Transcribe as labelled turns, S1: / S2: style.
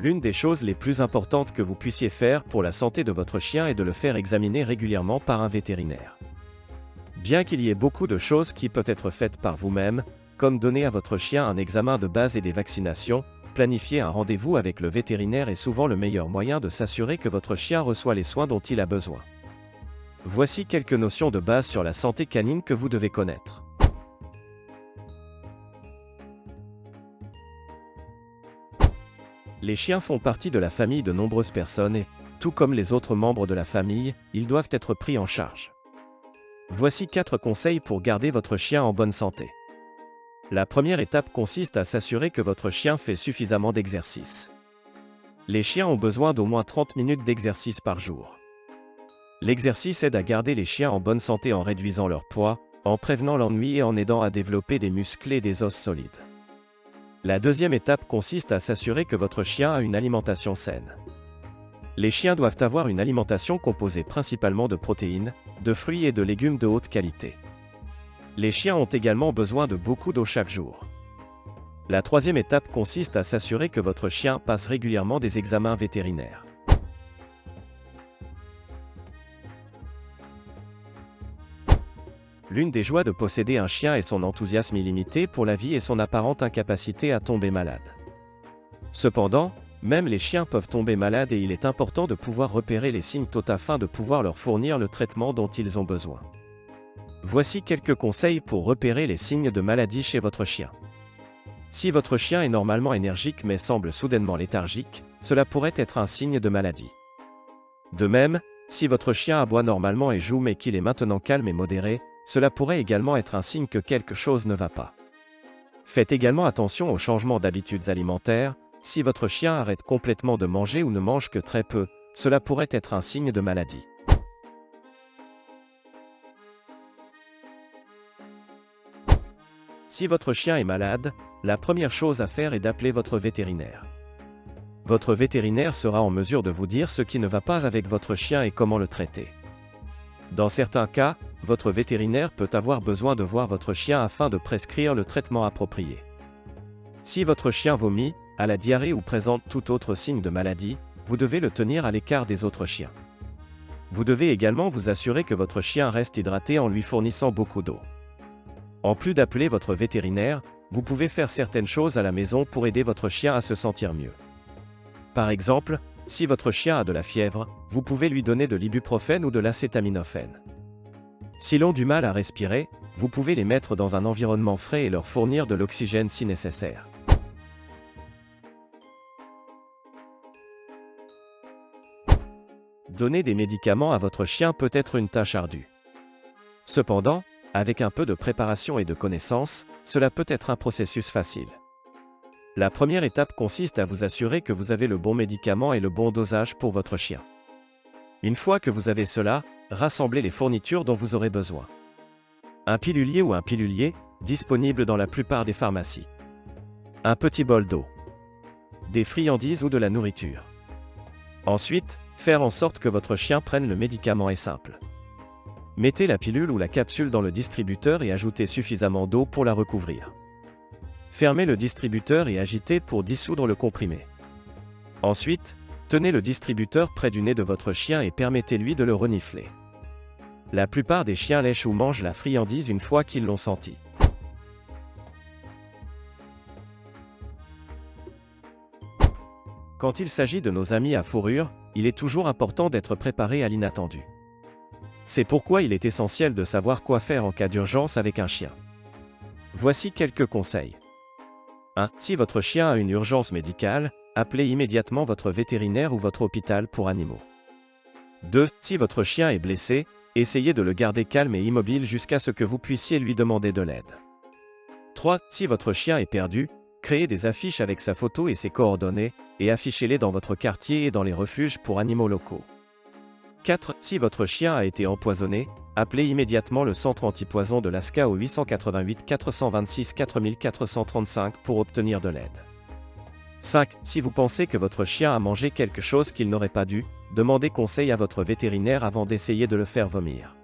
S1: L'une des choses les plus importantes que vous puissiez faire pour la santé de votre chien est de le faire examiner régulièrement par un vétérinaire. Bien qu'il y ait beaucoup de choses qui peuvent être faites par vous-même, comme donner à votre chien un examen de base et des vaccinations, planifier un rendez-vous avec le vétérinaire est souvent le meilleur moyen de s'assurer que votre chien reçoit les soins dont il a besoin. Voici quelques notions de base sur la santé canine que vous devez connaître. Les chiens font partie de la famille de nombreuses personnes et, tout comme les autres membres de la famille, ils doivent être pris en charge. Voici 4 conseils pour garder votre chien en bonne santé. La première étape consiste à s'assurer que votre chien fait suffisamment d'exercice. Les chiens ont besoin d'au moins 30 minutes d'exercice par jour. L'exercice aide à garder les chiens en bonne santé en réduisant leur poids, en prévenant l'ennui et en aidant à développer des muscles et des os solides. La deuxième étape consiste à s'assurer que votre chien a une alimentation saine. Les chiens doivent avoir une alimentation composée principalement de protéines, de fruits et de légumes de haute qualité. Les chiens ont également besoin de beaucoup d'eau chaque jour. La troisième étape consiste à s'assurer que votre chien passe régulièrement des examens vétérinaires. L'une des joies de posséder un chien est son enthousiasme illimité pour la vie et son apparente incapacité à tomber malade. Cependant, même les chiens peuvent tomber malades et il est important de pouvoir repérer les signes tôt afin de pouvoir leur fournir le traitement dont ils ont besoin. Voici quelques conseils pour repérer les signes de maladie chez votre chien. Si votre chien est normalement énergique mais semble soudainement léthargique, cela pourrait être un signe de maladie. De même, si votre chien aboie normalement et joue mais qu'il est maintenant calme et modéré, cela pourrait également être un signe que quelque chose ne va pas. Faites également attention aux changements d'habitudes alimentaires. Si votre chien arrête complètement de manger ou ne mange que très peu, cela pourrait être un signe de maladie. Si votre chien est malade, la première chose à faire est d'appeler votre vétérinaire. Votre vétérinaire sera en mesure de vous dire ce qui ne va pas avec votre chien et comment le traiter. Dans certains cas, votre vétérinaire peut avoir besoin de voir votre chien afin de prescrire le traitement approprié. Si votre chien vomit, a la diarrhée ou présente tout autre signe de maladie, vous devez le tenir à l'écart des autres chiens. Vous devez également vous assurer que votre chien reste hydraté en lui fournissant beaucoup d'eau. En plus d'appeler votre vétérinaire, vous pouvez faire certaines choses à la maison pour aider votre chien à se sentir mieux. Par exemple, si votre chien a de la fièvre, vous pouvez lui donner de l'ibuprofène ou de l'acétaminophène. S'ils ont du mal à respirer, vous pouvez les mettre dans un environnement frais et leur fournir de l'oxygène si nécessaire. Donner des médicaments à votre chien peut être une tâche ardue. Cependant, avec un peu de préparation et de connaissance, cela peut être un processus facile. La première étape consiste à vous assurer que vous avez le bon médicament et le bon dosage pour votre chien. Une fois que vous avez cela, rassemblez les fournitures dont vous aurez besoin. Un pilulier ou un pilulier, disponible dans la plupart des pharmacies. Un petit bol d'eau. Des friandises ou de la nourriture. Ensuite, faire en sorte que votre chien prenne le médicament est simple. Mettez la pilule ou la capsule dans le distributeur et ajoutez suffisamment d'eau pour la recouvrir. Fermez le distributeur et agitez pour dissoudre le comprimé. Ensuite, tenez le distributeur près du nez de votre chien et permettez-lui de le renifler. La plupart des chiens lèchent ou mangent la friandise une fois qu'ils l'ont senti. Quand il s'agit de nos amis à fourrure, il est toujours important d'être préparé à l'inattendu. C'est pourquoi il est essentiel de savoir quoi faire en cas d'urgence avec un chien. Voici quelques conseils. 1. Si votre chien a une urgence médicale, appelez immédiatement votre vétérinaire ou votre hôpital pour animaux. 2. Si votre chien est blessé, essayez de le garder calme et immobile jusqu'à ce que vous puissiez lui demander de l'aide. 3. Si votre chien est perdu, créez des affiches avec sa photo et ses coordonnées, et affichez-les dans votre quartier et dans les refuges pour animaux locaux. 4. Si votre chien a été empoisonné, appelez immédiatement le centre antipoison de l'ASCA au 888 426 4435 pour obtenir de l'aide. 5. Si vous pensez que votre chien a mangé quelque chose qu'il n'aurait pas dû, demandez conseil à votre vétérinaire avant d'essayer de le faire vomir.